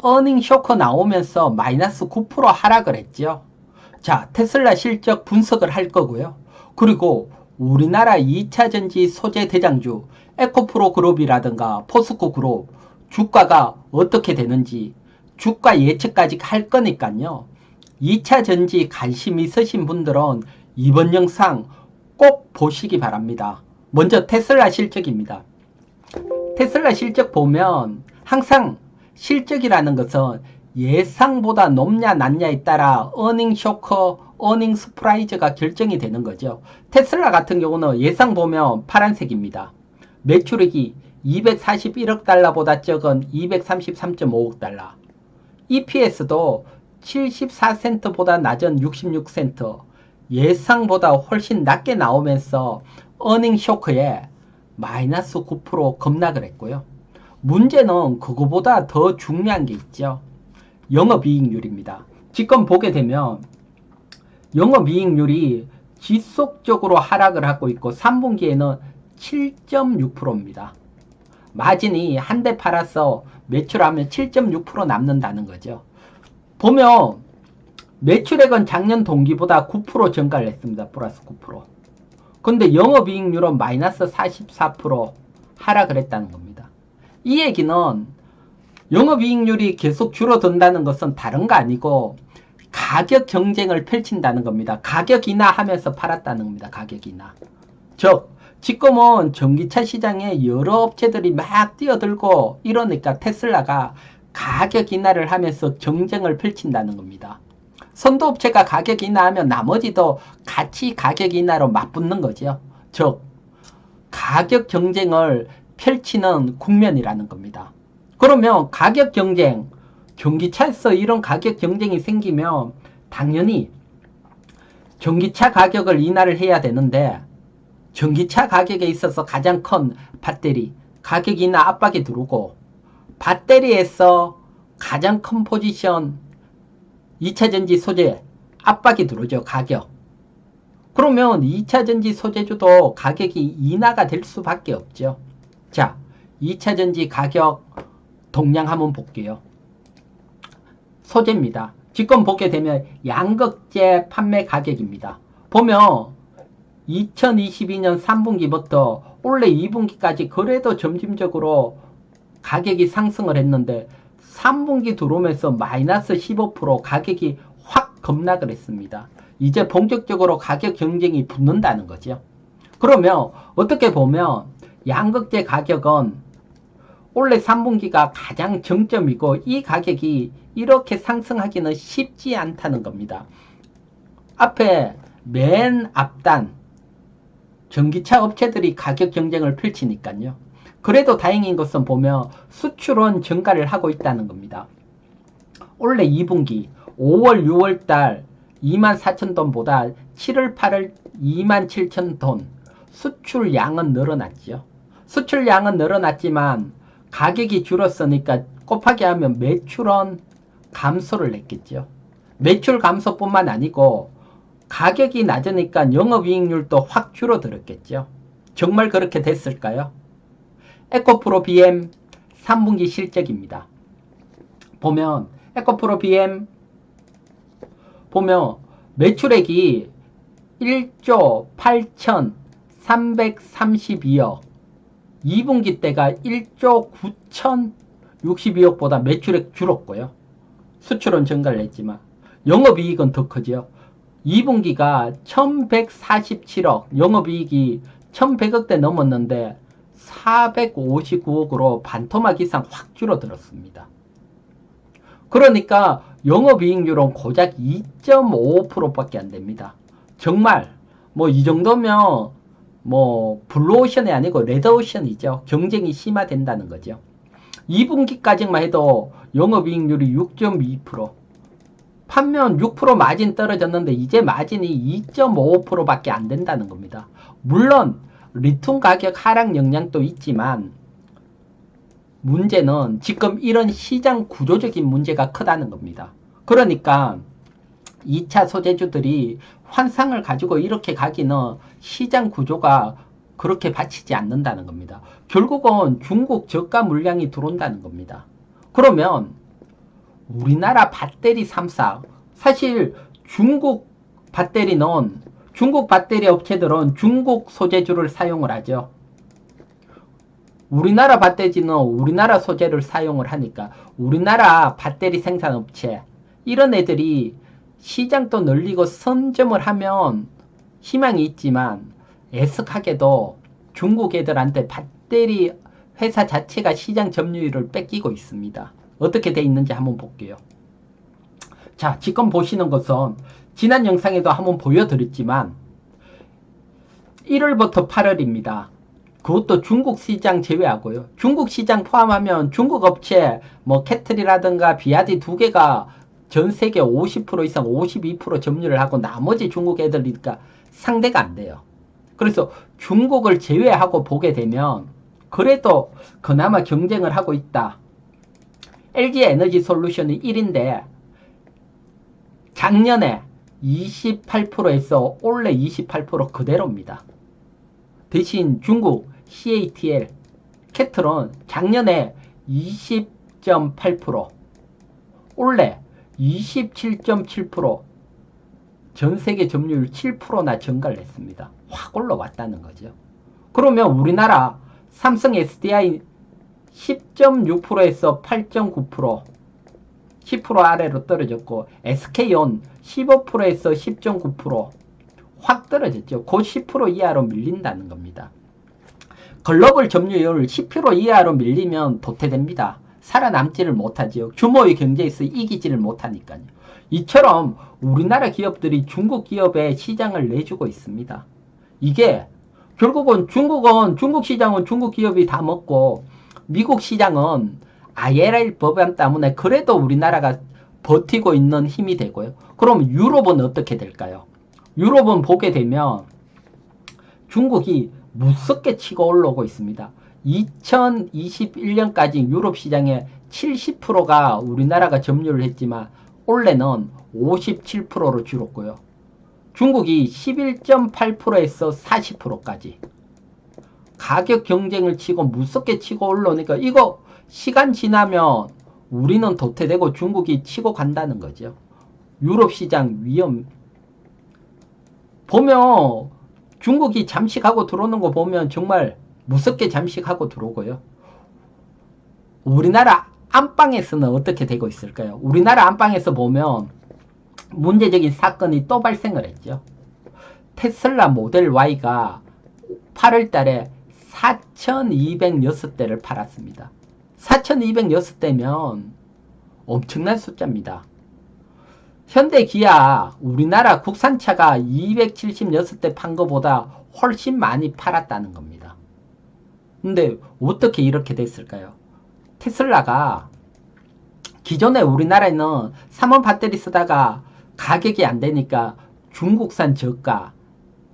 어닝 쇼크 나오면서 마이너스 9% 하락을 했죠. 자, 테슬라 실적 분석을 할 거고요. 그리고 우리나라 2차전지 소재 대장주 에코프로 그룹이라든가 포스코 그룹 주가가 어떻게 되는지 주가 예측까지 할 거니까요. 2차전지 관심 있으신 분들은 이번 영상 꼭 보시기 바랍니다. 먼저 테슬라 실적입니다. 테슬라 실적 보면 항상 실적이라는 것은 예상보다 높냐 낮냐에 따라 어닝 쇼크, 어닝 스프라이즈가 결정이 되는 거죠. 테슬라 같은 경우는 예상 보면 파란색입니다. 매출액이 241억 달러보다 적은 233.5억 달러. EPS도 74센트보다 낮은 66센트. 예상보다 훨씬 낮게 나오면서 어닝 쇼크에 마이너스 9% 급락을 했고요. 문제는 그거보다 더 중요한 게 있죠. 영업이익률입니다. 지금 보게 되면 영업이익률이 지속적으로 하락을 하고 있고 3분기에는 7.6%입니다. 마진이 한 대 팔아서 매출하면 7.6% 남는다는 거죠. 보면 매출액은 작년 동기보다 9% 증가를 했습니다. 플러스 9%. 근데 영업이익률은 마이너스 44% 하락을 했다는 겁니다. 이 얘기는 영업이익률이 계속 줄어든다는 것은 다른 거 아니고 가격 경쟁을 펼친다는 겁니다. 가격 인하하면서 팔았다는 겁니다. 가격 인하. 즉 지금은 전기차 시장에 여러 업체들이 막 뛰어들고 이러니까 테슬라가 가격 인하를 하면서 경쟁을 펼친다는 겁니다. 선도업체가 가격 인하하면 나머지도 같이 가격 인하로 맞붙는 거죠. 즉 가격 경쟁을 펼치는 국면이라는 겁니다. 그러면 가격 경쟁, 전기차에서 이런 가격 경쟁이 생기면 당연히 전기차 가격을 인하를 해야 되는데 전기차 가격에 있어서 가장 큰 배터리 가격 인하 압박이 들어오고 배터리에서 가장 큰 포지션 2차전지 소재 압박이 들어오죠. 가격. 그러면 2차전지 소재주도 가격이 인하가 될 수밖에 없죠. 자, 2차전지 가격 동향 한번 볼게요. 소재입니다. 지금 보게 되면 양극재 판매 가격입니다. 보면 2022년 3분기부터 올해 2분기까지 그래도 점진적으로 가격이 상승을 했는데 3분기 들어오면서 마이너스 15% 가격이 확 급락을 했습니다. 이제 본격적으로 가격 경쟁이 붙는다는 거죠. 그러면 어떻게 보면 양극재 가격은 올해 3분기가 가장 정점이고 이 가격이 이렇게 상승하기는 쉽지 않다는 겁니다. 앞에 맨 앞단 전기차 업체들이 가격 경쟁을 펼치니까요. 그래도 다행인 것은 보면 수출은 증가를 하고 있다는 겁니다. 올해 2분기 5월 6월달 24,000톤보다 7월 8월 27,000톤 수출량은 늘어났죠. 수출량은 늘어났지만 가격이 줄었으니까 곱하기 하면 매출은 감소를 했겠죠. 매출 감소뿐만 아니고 가격이 낮으니까 영업이익률도 확 줄어들었겠죠. 정말 그렇게 됐을까요? 에코프로 BM 3분기 실적입니다. 보면 에코프로 BM 보면 매출액이 1조 8,332억 2분기 때가 1조 9,062억보다 매출액 줄었고요. 수출은 증가를 했지만 영업이익은 더 크죠. 2분기가 1,147억 영업이익이 1,100억대 넘었는데 459억으로 반토막 이상 확 줄어들었습니다. 그러니까 영업이익률은 고작 2.55%밖에 안 됩니다. 정말 뭐 이 정도면 뭐 블루오션이 아니고 레드오션이죠. 경쟁이 심화된다는 거죠. 2분기까지만 해도 영업이익률이 6.2%, 판면 6% 마진 떨어졌는데 이제 마진이 2.55%밖에 안 된다는 겁니다. 물론 리튬 가격 하락 영향도 있지만 문제는 지금 이런 시장 구조적인 문제가 크다는 겁니다. 그러니까 2차 소재주들이 환상을 가지고 이렇게 가기는 시장 구조가 그렇게 받치지 않는다는 겁니다. 결국은 중국 저가 물량이 들어온다는 겁니다. 그러면 우리나라 배터리 3사. 사실 중국 배터리 업체들은 중국 소재주를 사용을 하죠. 우리나라 배터리는 우리나라 소재를 사용을 하니까 우리나라 배터리 생산업체 이런 애들이 시장도 늘리고 선점을 하면 희망이 있지만 애석하게도 중국 애들한테 배터리 회사 자체가 시장 점유율을 뺏기고 있습니다. 어떻게 돼 있는지 한번 볼게요. 자, 지금 보시는 것은 지난 영상에도 한번 보여드렸지만 1월부터 8월입니다. 그것도 중국 시장 제외하고요. 중국 시장 포함하면 중국 업체 뭐 캐틀이라든가 비아디 두 개가 전 세계 50% 이상 52% 점유를 하고 나머지 중국 애들이니까 상대가 안 돼요. 그래서 중국을 제외하고 보게 되면 그래도 그나마 경쟁을 하고 있다. LG 에너지 솔루션이 1인데 작년에 28%에서 올해 28% 그대로입니다. 대신 중국 CATL 캐틀은 작년에 20.8% 올해 27.7% 전 세계 점유율 7%나 증가를 했습니다. 확 올라왔다는 거죠. 그러면 우리나라 삼성 SDI 10.6%에서 8.9% 10% 아래로 떨어졌고 SK온 15%에서 10.9% 확 떨어졌죠. 그 10% 이하로 밀린다는 겁니다. 글로벌 점유율 10% 이하로 밀리면 도태됩니다. 살아남지를 못하지요. 규모의 경제에서 이기지를 못하니까요. 이처럼 우리나라 기업들이 중국 기업에 시장을 내주고 있습니다. 이게 결국은 중국 시장은 중국 기업이 다 먹고 미국 시장은 IRA 법안 때문에 그래도 우리나라가 버티고 있는 힘이 되고요. 그럼 유럽은 어떻게 될까요? 유럽은 보게 되면 중국이 무섭게 치고 올라오고 있습니다. 2021년까지 유럽 시장의 70%가 우리나라가 점유를 했지만 올해는 57%로 줄었고요. 중국이 11.8%에서 40%까지 가격 경쟁을 치고 무섭게 치고 올라오니까 이거 시간 지나면 우리는 도태되고 중국이 치고 간다는 거죠. 유럽 시장 위험 보면 중국이 잠식하고 들어오는 거 보면 정말 무섭게 잠식하고 들어오고요. 우리나라 안방에서는 어떻게 되고 있을까요? 우리나라 안방에서 보면 문제적인 사건이 또 발생을 했죠. 테슬라 모델 Y가 8월 달에 4,206대를 팔았습니다. 4,206대면 엄청난 숫자입니다. 현대 기아 우리나라 국산차가 276대 판 것보다 훨씬 많이 팔았다는 겁니다. 근데 어떻게 이렇게 됐을까요? 테슬라가 기존에 우리나라에는 3원 배터리 쓰다가 가격이 안 되니까 중국산 저가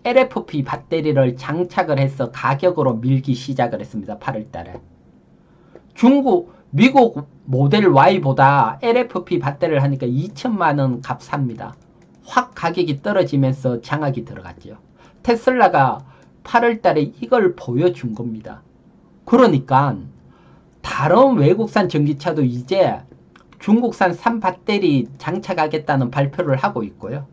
LFP 배터리를 장착을 해서 가격으로 밀기 시작을 했습니다. 8월 달에. 미국 모델 Y보다 LFP 배터리를 하니까 2천만원 값삽니다. 확 가격이 떨어지면서 장악이 들어갔죠. 테슬라가 8월 달에 이걸 보여준 겁니다. 그러니까 다른 외국산 전기차도 이제 중국산 3배터리 장착하겠다는 발표를 하고 있고요.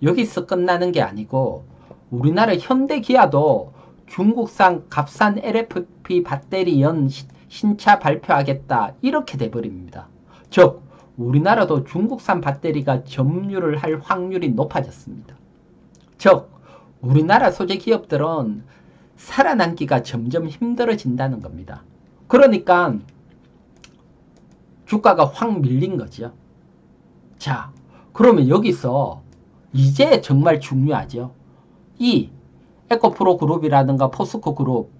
여기서 끝나는 게 아니고 우리나라 현대기아도 중국산 값싼 LFP 배터리 연 신차 발표하겠다 이렇게 돼버립니다. 즉 우리나라도 중국산 배터리가 점유를 할 확률이 높아졌습니다. 즉 우리나라 소재 기업들은 살아남기가 점점 힘들어진다는 겁니다. 그러니까 주가가 확 밀린 거죠. 자, 그러면 여기서 이제 정말 중요하죠. 이 에코프로 그룹이라든가 포스코 그룹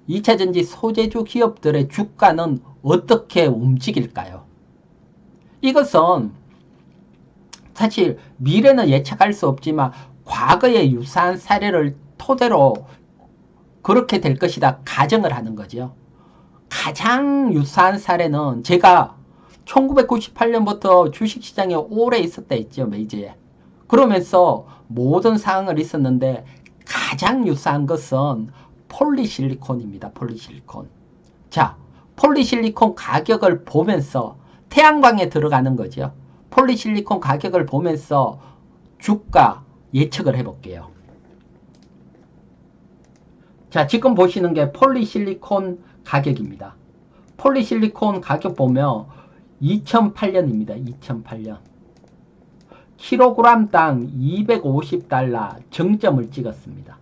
2차전지 소재주 기업들의 주가는 어떻게 움직일까요? 이것은 사실 미래는 예측할 수 없지만 과거의 유사한 사례를 토대로 그렇게 될 것이다 가정을 하는 거죠. 가장 유사한 사례는 제가 1998년부터 주식시장에 오래 있었다 했죠. 메이저에. 그러면서 모든 상황을 있었는데 가장 유사한 것은 폴리실리콘입니다. 폴리실리콘. 자, 폴리실리콘 가격을 보면서 태양광에 들어가는 거죠. 폴리실리콘 가격을 보면서 주가 예측을 해볼게요. 자, 지금 보시는 게 폴리실리콘 가격입니다. 폴리실리콘 가격 보면 2008년입니다. 2008년. 킬로그램당 250달러 정점을 찍었습니다.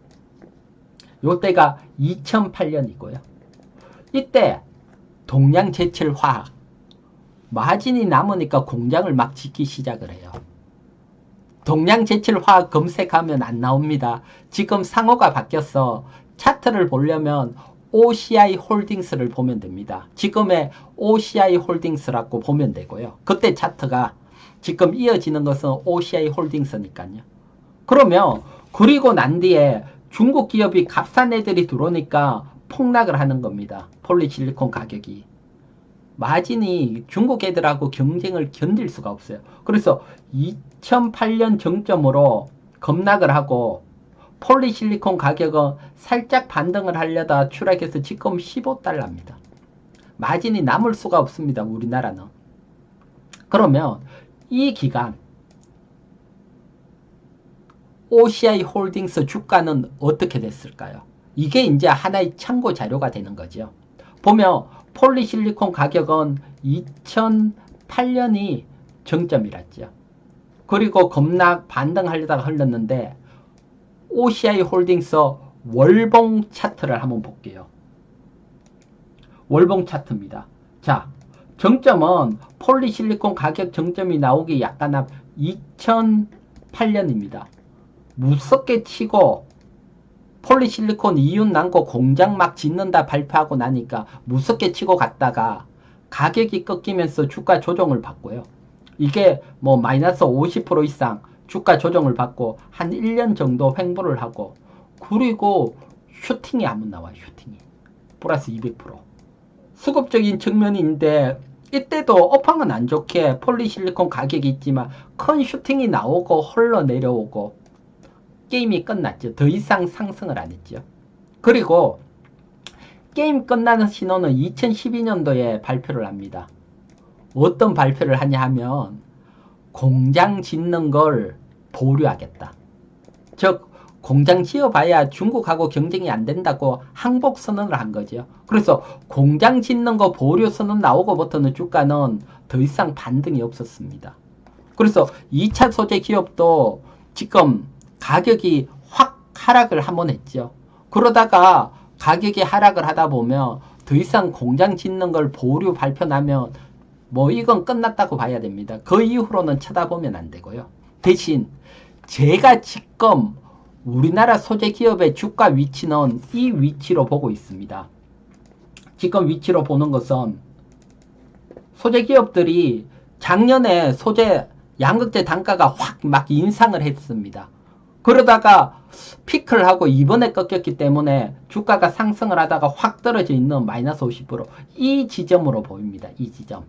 요때가 2008년이고요. 이때 동양제철화학 마진이 남으니까 공장을 막 짓기 시작을 해요. 동양제철화학 검색하면 안 나옵니다. 지금 상호가 바뀌어서 차트를 보려면 OCI 홀딩스를 보면 됩니다. 지금의 OCI 홀딩스라고 보면 되고요. 그때 차트가 지금 이어지는 것은 OCI 홀딩스니까요. 그러면 그리고 난 뒤에 중국 기업이 값싼 애들이 들어오니까 폭락을 하는 겁니다. 폴리실리콘 가격이. 마진이 중국 애들하고 경쟁을 견딜 수가 없어요. 그래서 2008년 정점으로 급락을 하고 폴리실리콘 가격은 살짝 반등을 하려다 추락해서 지금 15달러입니다. 마진이 남을 수가 없습니다. 우리나라는. 그러면 이 기간 OCI 홀딩스 주가는 어떻게 됐을까요? 이게 이제 하나의 참고 자료가 되는 거죠. 보면 폴리실리콘 가격은 2008년이 정점이랬죠. 그리고 급락 반등하려다가 흘렀는데 OCI 홀딩스 월봉 차트를 한번 볼게요. 월봉 차트입니다. 자, 정점은 폴리실리콘 가격 정점이 나오기 약간 앞 2008년입니다. 무섭게 치고 폴리실리콘 이윤 남고 공장 막 짓는다 발표하고 나니까 무섭게 치고 갔다가 가격이 꺾이면서 주가 조정을 받고요. 이게 뭐 마이너스 50% 이상 주가 조정을 받고 한 1년 정도 횡보를 하고 그리고 슈팅이 한번 나와요. 슈팅이 플러스 200%. 수급적인 측면인데 이때도 업황은 안 좋게 폴리실리콘 가격이 있지만 큰 슈팅이 나오고 흘러내려오고 게임이 끝났죠. 더 이상 상승을 안 했죠. 그리고 게임 끝나는 신호는 2012년도에 발표를 합니다. 어떤 발표를 하냐 하면 공장 짓는 걸 보류하겠다. 즉 공장 지어봐야 중국하고 경쟁이 안 된다고 항복 선언을 한 거죠. 그래서 공장 짓는 거 보류 선언 나오고부터는 주가는 더 이상 반등이 없었습니다. 그래서 2차 소재 기업도 지금 가격이 확 하락을 한번 했죠. 그러다가 가격이 하락을 하다 보면 더 이상 공장 짓는 걸 보류 발표 나면 뭐 이건 끝났다고 봐야 됩니다. 그 이후로는 쳐다보면 안 되고요. 대신 제가 지금 우리나라 소재 기업의 주가 위치는 이 위치로 보고 있습니다. 지금 위치로 보는 것은 소재 기업들이 작년에 소재 양극재 단가가 확 막 인상을 했습니다. 그러다가 피크를 하고 이번에 꺾였기 때문에 주가가 상승을 하다가 확 떨어져 있는 마이너스 50% 이 지점으로 보입니다. 이 지점.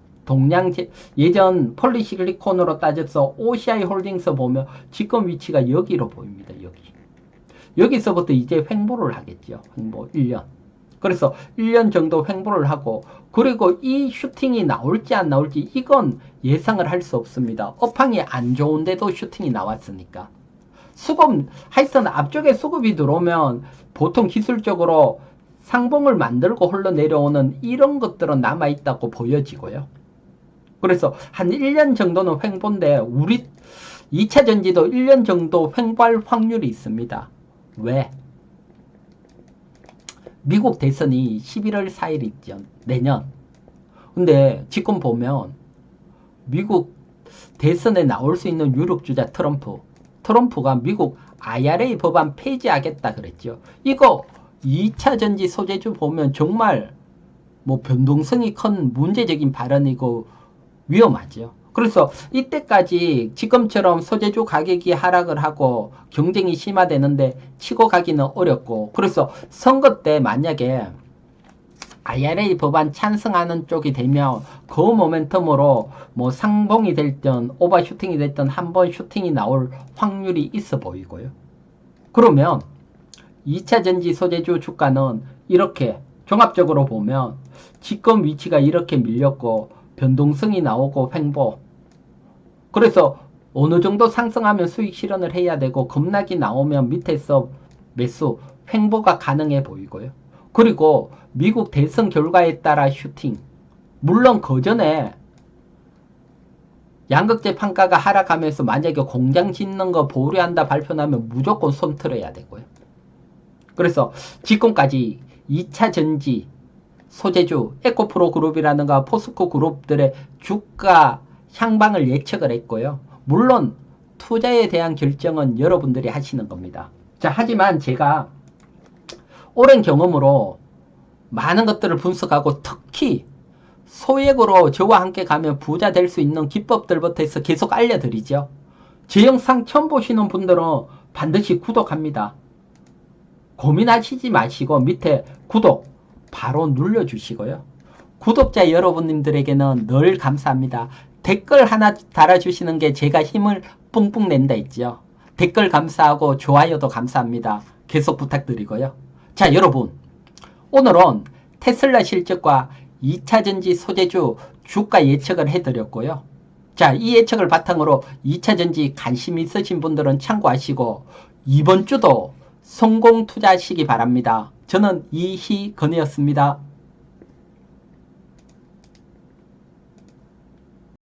예전 폴리실리콘으로 따져서 OCI 홀딩스 보면 지금 위치가 여기로 보입니다. 여기서부터 이제 횡보를 하겠죠. 횡보 1년. 그래서 1년 정도 횡보를 하고 그리고 이 슈팅이 나올지 안 나올지 이건 예상을 할 수 없습니다. 업황이 안 좋은데도 슈팅이 나왔으니까. 하여튼 앞쪽에 수급이 들어오면 보통 기술적으로 상봉을 만들고 흘러내려오는 이런 것들은 남아있다고 보여지고요. 그래서 한 1년 정도는 횡보인데 우리 2차 전지도 1년 정도 횡보할 확률이 있습니다. 왜? 미국 대선이 11월 4일 있죠. 내년. 근데 지금 보면 미국 대선에 나올 수 있는 유력 주자 트럼프가 미국 IRA 법안 폐지하겠다 그랬죠. 이거 2차 전지 소재주 보면 정말 뭐 변동성이 큰 문제적인 발언이고 위험하죠. 그래서 이때까지 지금처럼 소재주 가격이 하락을 하고 경쟁이 심화되는데 치고 가기는 어렵고 그래서 선거 때 만약에 IRA 법안 찬성하는 쪽이 되면 그 모멘텀으로 뭐 상봉이 됐든 오버슈팅이 됐든 한번 슈팅이 나올 확률이 있어 보이고요. 그러면 2차 전지 소재주 주가는 이렇게 종합적으로 보면 지금 위치가 이렇게 밀렸고 변동성이 나오고 횡보. 그래서 어느 정도 상승하면 수익 실현을 해야 되고 급락이 나오면 밑에서 매수, 횡보가 가능해 보이고요. 그리고 미국 대선 결과에 따라 슈팅. 물론 그 전에 양극재 판가가 하락하면서 만약에 공장 짓는 거 보류한다 발표나면 무조건 손틀어야 되고요. 그래서 지금까지 2차 전지, 소재주, 에코프로 그룹이라든가 포스코 그룹들의 주가 향방을 예측을 했고요. 물론 투자에 대한 결정은 여러분들이 하시는 겁니다. 자, 하지만 제가 오랜 경험으로 많은 것들을 분석하고 특히 소액으로 저와 함께 가면 부자 될 수 있는 기법들부터 해서 계속 알려드리죠. 제 영상 처음 보시는 분들은 반드시 구독합니다. 고민하시지 마시고 밑에 구독 바로 눌러주시고요. 구독자 여러분들에게는 늘 감사합니다. 댓글 하나 달아주시는 게 제가 힘을 뿡뿡 낸다 했죠. 댓글 감사하고 좋아요도 감사합니다. 계속 부탁드리고요. 자, 여러분, 오늘은 테슬라 실적과 2차전지 소재주 주가 예측을 해드렸고요. 자, 이 예측을 바탕으로 2차전지 관심 있으신 분들은 참고하시고 이번 주도 성공 투자하시기 바랍니다. 저는 이희건이었습니다.